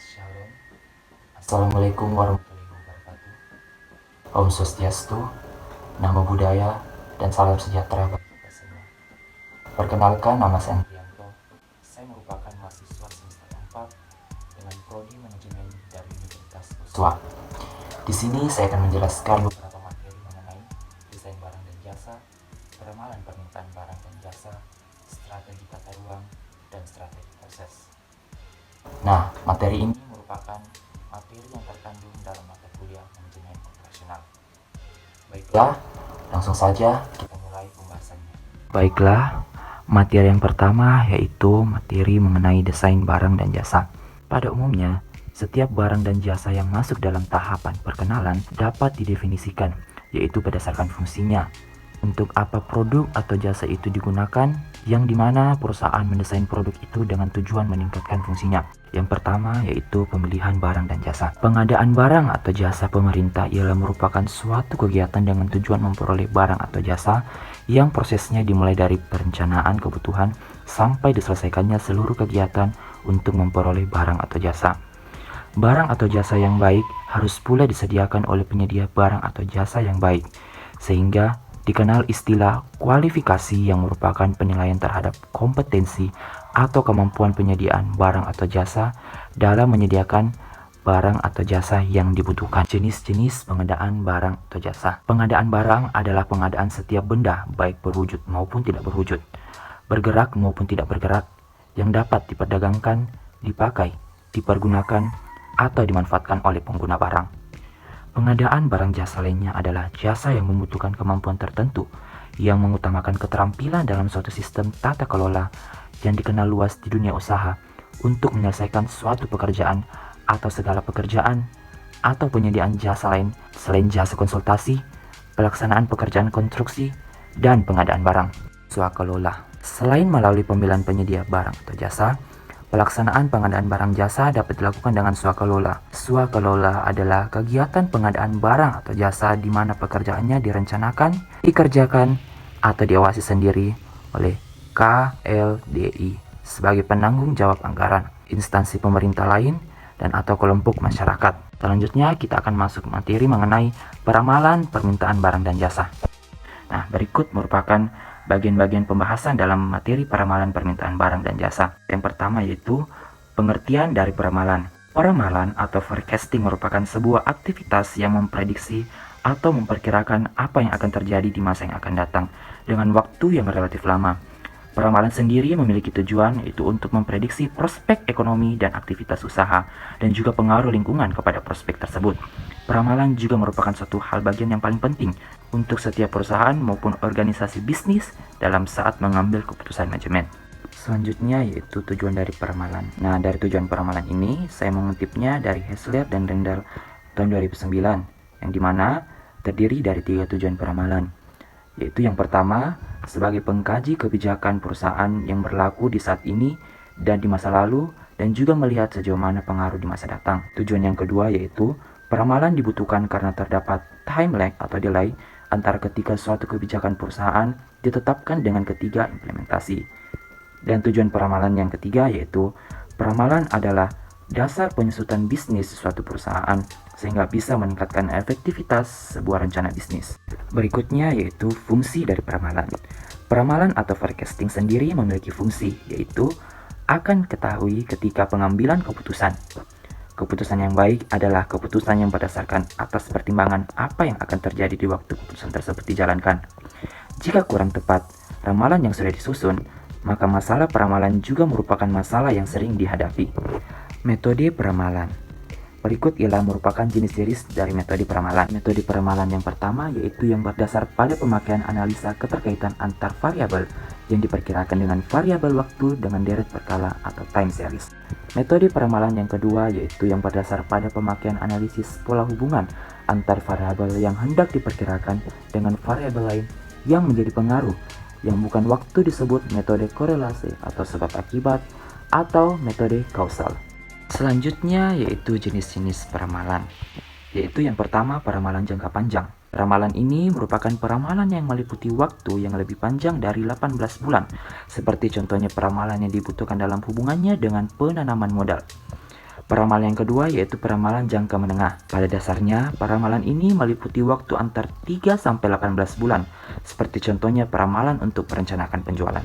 Shalom. Assalamualaikum warahmatullahi wabarakatuh. Om Swastiastu, Namo Buddhaya, dan salam sejahtera bagi kita semua. Perkenalkan, nama saya Andrianto. Saya merupakan mahasiswa semester 4 dengan prodi manajemen dari Universitas Uswa. Di sini saya akan menjelaskan beberapa materi mengenai desain barang dan jasa, peramalan permintaan barang dan jasa, strategi tata ruang, dan strategi proses. Nah, materi ini merupakan materi yang terkandung dalam mata kuliah manajemen operasional. Baiklah, langsung saja kita mulai pembahasannya. Baiklah, materi yang pertama yaitu materi mengenai desain barang dan jasa. Pada umumnya, setiap barang dan jasa yang masuk dalam tahapan perkenalan dapat didefinisikan, yaitu berdasarkan fungsinya. Untuk apa produk atau jasa itu digunakan, yang dimana perusahaan mendesain produk itu dengan tujuan meningkatkan fungsinya. Yang pertama yaitu pemilihan barang dan jasa. Pengadaan barang atau jasa pemerintah ialah merupakan suatu kegiatan dengan tujuan memperoleh barang atau jasa yang prosesnya dimulai dari perencanaan kebutuhan sampai diselesaikannya seluruh kegiatan untuk memperoleh barang atau jasa. Barang atau jasa yang baik harus pula disediakan oleh penyedia barang atau jasa yang baik, sehingga dikenal istilah kualifikasi yang merupakan penilaian terhadap kompetensi atau kemampuan penyediaan barang atau jasa dalam menyediakan barang atau jasa yang dibutuhkan. Jenis-jenis pengadaan barang atau jasa. Pengadaan barang adalah pengadaan setiap benda, baik berwujud maupun tidak berwujud, bergerak maupun tidak bergerak, yang dapat diperdagangkan, dipakai, dipergunakan, atau dimanfaatkan oleh pengguna barang. Pengadaan barang jasa lainnya adalah jasa yang membutuhkan kemampuan tertentu yang mengutamakan keterampilan dalam suatu sistem tata kelola yang dikenal luas di dunia usaha untuk menyelesaikan suatu pekerjaan atau segala pekerjaan atau penyediaan jasa lain selain jasa konsultasi, pelaksanaan pekerjaan konstruksi, dan pengadaan barang. Swakelola. Selain melalui pemilihan penyedia barang atau jasa, pelaksanaan pengadaan barang jasa dapat dilakukan dengan swakelola. Swakelola adalah kegiatan pengadaan barang atau jasa di mana pekerjaannya direncanakan, dikerjakan, atau diawasi sendiri oleh KLDI sebagai penanggung jawab anggaran, instansi pemerintah lain, dan atau kelompok masyarakat. Selanjutnya kita akan masuk materi mengenai peramalan permintaan barang dan jasa. Nah, berikut merupakan bagian-bagian pembahasan dalam materi peramalan permintaan barang dan jasa. Yang pertama yaitu pengertian dari peramalan. Peramalan atau forecasting merupakan sebuah aktivitas yang memprediksi atau memperkirakan apa yang akan terjadi di masa yang akan datang dengan waktu yang relatif lama. Peramalan sendiri memiliki tujuan yaitu untuk memprediksi prospek ekonomi dan aktivitas usaha dan juga pengaruh lingkungan kepada prospek tersebut. Peramalan juga merupakan suatu hal bagian yang paling penting untuk setiap perusahaan maupun organisasi bisnis dalam saat mengambil keputusan manajemen. Selanjutnya yaitu tujuan dari peramalan. Nah, dari tujuan peramalan ini saya mengutipnya dari Hessler dan Rendell tahun 2009, yang dimana terdiri dari 3 tujuan peramalan, yaitu yang pertama sebagai pengkaji kebijakan perusahaan yang berlaku di saat ini dan di masa lalu, dan juga melihat sejauh mana pengaruh di masa datang. Tujuan yang kedua yaitu peramalan dibutuhkan karena terdapat time lag atau delay antara ketika suatu kebijakan perusahaan ditetapkan dengan ketiga implementasi. Dan tujuan peramalan yang ketiga yaitu peramalan adalah dasar penyusutan bisnis suatu perusahaan sehingga bisa meningkatkan efektivitas sebuah rencana bisnis. Berikutnya yaitu fungsi dari peramalan. Peramalan atau forecasting sendiri memiliki fungsi, yaitu akan ketahui ketika pengambilan keputusan. Keputusan yang baik adalah keputusan yang berdasarkan atas pertimbangan apa yang akan terjadi di waktu keputusan tersebut dijalankan. Jika kurang tepat ramalan yang sudah disusun, maka masalah peramalan juga merupakan masalah yang sering dihadapi. Metode peramalan. Berikut ialah merupakan jenis-jenis dari metode peramalan. Metode peramalan yang pertama yaitu yang berdasar pada pemakaian analisa keterkaitan antar variabel yang diperkirakan dengan variabel waktu dengan deret berkala atau time series. Metode peramalan yang kedua yaitu yang berdasar pada pemakaian analisis pola hubungan antar variabel yang hendak diperkirakan dengan variabel lain yang menjadi pengaruh, yang bukan waktu disebut metode korelasi atau sebab akibat atau metode kausal. Selanjutnya yaitu jenis-jenis peramalan, yaitu yang pertama peramalan jangka panjang. Ramalan ini merupakan peramalan yang meliputi waktu yang lebih panjang dari 18 bulan, seperti contohnya peramalan yang dibutuhkan dalam hubungannya dengan penanaman modal. Peramalan yang kedua yaitu peramalan jangka menengah. Pada dasarnya, peramalan ini meliputi waktu antar 3-18 bulan, seperti contohnya peramalan untuk merencanakan penjualan.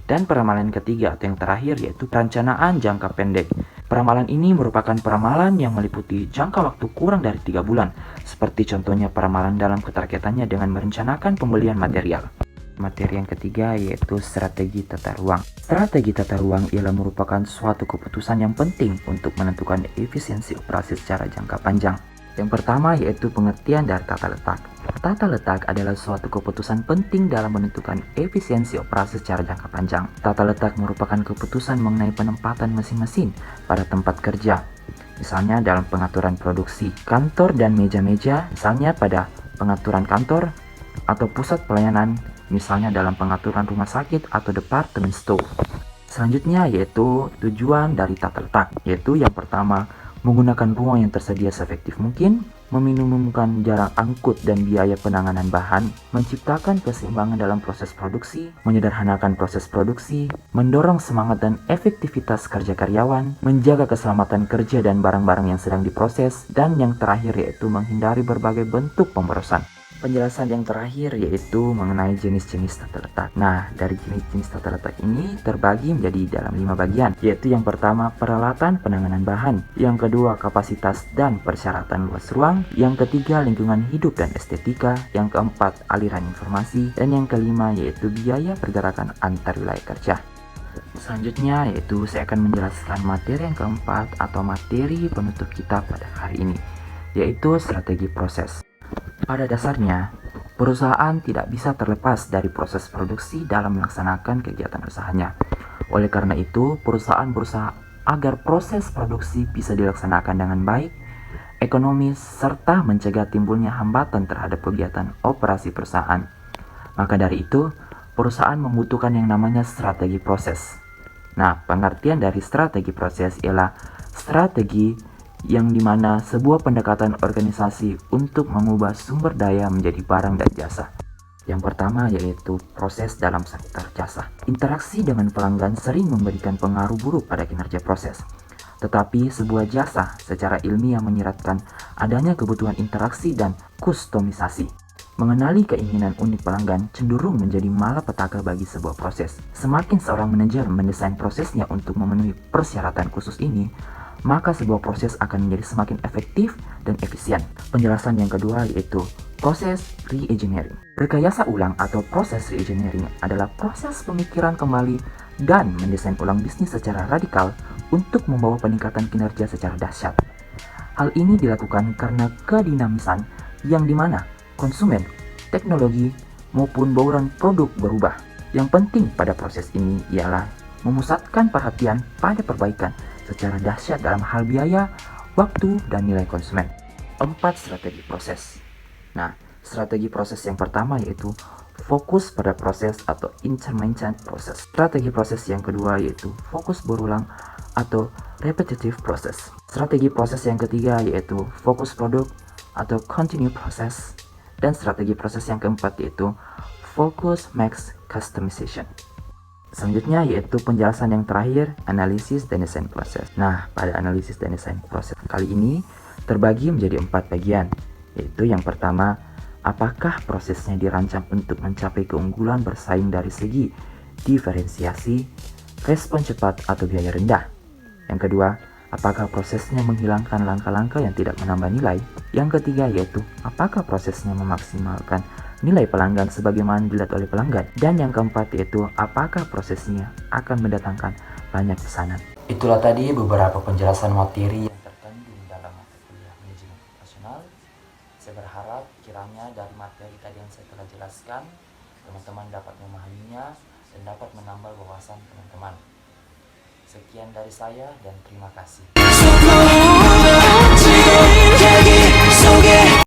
Dan peramalan ketiga atau yang terakhir yaitu perencanaan jangka pendek. Peramalan ini merupakan peramalan yang meliputi jangka waktu kurang dari 3 bulan, seperti contohnya peramalan dalam keterkaitannya dengan merencanakan pembelian material. Materi yang ketiga yaitu strategi tata ruang. Strategi tata ruang ialah merupakan suatu keputusan yang penting untuk menentukan efisiensi operasi secara jangka panjang. Yang pertama yaitu pengertian dari tata letak. Tata letak adalah suatu keputusan penting dalam menentukan efisiensi operasi secara jangka panjang. Tata letak merupakan keputusan mengenai penempatan mesin-mesin pada tempat kerja, misalnya dalam pengaturan produksi, kantor dan meja-meja, misalnya pada pengaturan kantor, atau pusat pelayanan, misalnya dalam pengaturan rumah sakit atau departemen store. Selanjutnya yaitu tujuan dari tata letak, yaitu yang pertama, menggunakan ruang yang tersedia seefektif mungkin, meminimumkan jarak angkut dan biaya penanganan bahan, menciptakan keseimbangan dalam proses produksi, menyederhanakan proses produksi, mendorong semangat dan efektivitas kerja karyawan, menjaga keselamatan kerja dan barang-barang yang sedang diproses, dan yang terakhir yaitu menghindari berbagai bentuk pemborosan. Penjelasan yang terakhir yaitu mengenai jenis-jenis tata letak. Nah, dari jenis-jenis tata letak ini terbagi menjadi dalam 5 bagian, yaitu yang pertama peralatan penanganan bahan, yang kedua kapasitas dan persyaratan luas ruang, yang ketiga lingkungan hidup dan estetika, yang keempat aliran informasi, dan yang kelima yaitu biaya pergerakan antar wilayah kerja. Selanjutnya yaitu saya akan menjelaskan materi yang keempat atau materi penutup kita pada hari ini, yaitu strategi proses. Pada dasarnya, perusahaan tidak bisa terlepas dari proses produksi dalam melaksanakan kegiatan usahanya. Oleh karena itu, perusahaan berusaha agar proses produksi bisa dilaksanakan dengan baik, ekonomis, serta mencegah timbulnya hambatan terhadap kegiatan operasi perusahaan. Maka dari itu, perusahaan membutuhkan yang namanya strategi proses. Nah, pengertian dari strategi proses ialah strategi yang dimana sebuah pendekatan organisasi untuk mengubah sumber daya menjadi barang dan jasa. Yang pertama yaitu proses dalam sektor jasa. Interaksi dengan pelanggan sering memberikan pengaruh buruk pada kinerja proses. Tetapi sebuah jasa secara ilmiah menyiratkan adanya kebutuhan interaksi dan kustomisasi. Mengenali keinginan unik pelanggan cenderung menjadi malapetaka bagi sebuah proses. Semakin seorang manajer mendesain prosesnya untuk memenuhi persyaratan khusus ini, maka sebuah proses akan menjadi semakin efektif dan efisien. Penjelasan yang kedua yaitu proses re-engineering. Rekayasa ulang atau proses re-engineering adalah proses pemikiran kembali dan mendesain ulang bisnis secara radikal untuk membawa peningkatan kinerja secara dahsyat. Hal ini dilakukan karena kedinamisan yang dimana konsumen, teknologi, maupun bauran produk berubah. Yang penting pada proses ini ialah memusatkan perhatian pada perbaikan secara dahsyat dalam hal biaya, waktu, dan nilai konsumen. 4 strategi proses. Nah, strategi proses yang pertama yaitu fokus pada proses atau intermittent proses. Strategi proses yang kedua yaitu fokus berulang atau repetitive process. Strategi proses yang ketiga yaitu fokus produk atau continue process. Dan strategi proses yang keempat yaitu focus max customization. Selanjutnya yaitu penjelasan yang terakhir, analisis dan desain proses. Nah, pada analisis dan desain proses kali ini terbagi menjadi 4 bagian, yaitu yang pertama, apakah prosesnya dirancang untuk mencapai keunggulan bersaing dari segi diferensiasi, respon cepat atau biaya rendah. Yang kedua, apakah prosesnya menghilangkan langkah-langkah yang tidak menambah nilai. Yang ketiga yaitu, apakah prosesnya memaksimalkan nilai pelanggan sebagaimana dilihat oleh pelanggan. Dan yang keempat yaitu, apakah prosesnya akan mendatangkan banyak pesanan. Itulah tadi beberapa penjelasan materi yang terkandung dalam mata kuliah manajemen operasional. Saya berharap kiranya dari materi tadi yang saya telah jelaskan, teman-teman dapat memahaminya dan dapat menambah wawasan teman-teman. Sekian dari saya dan terima kasih.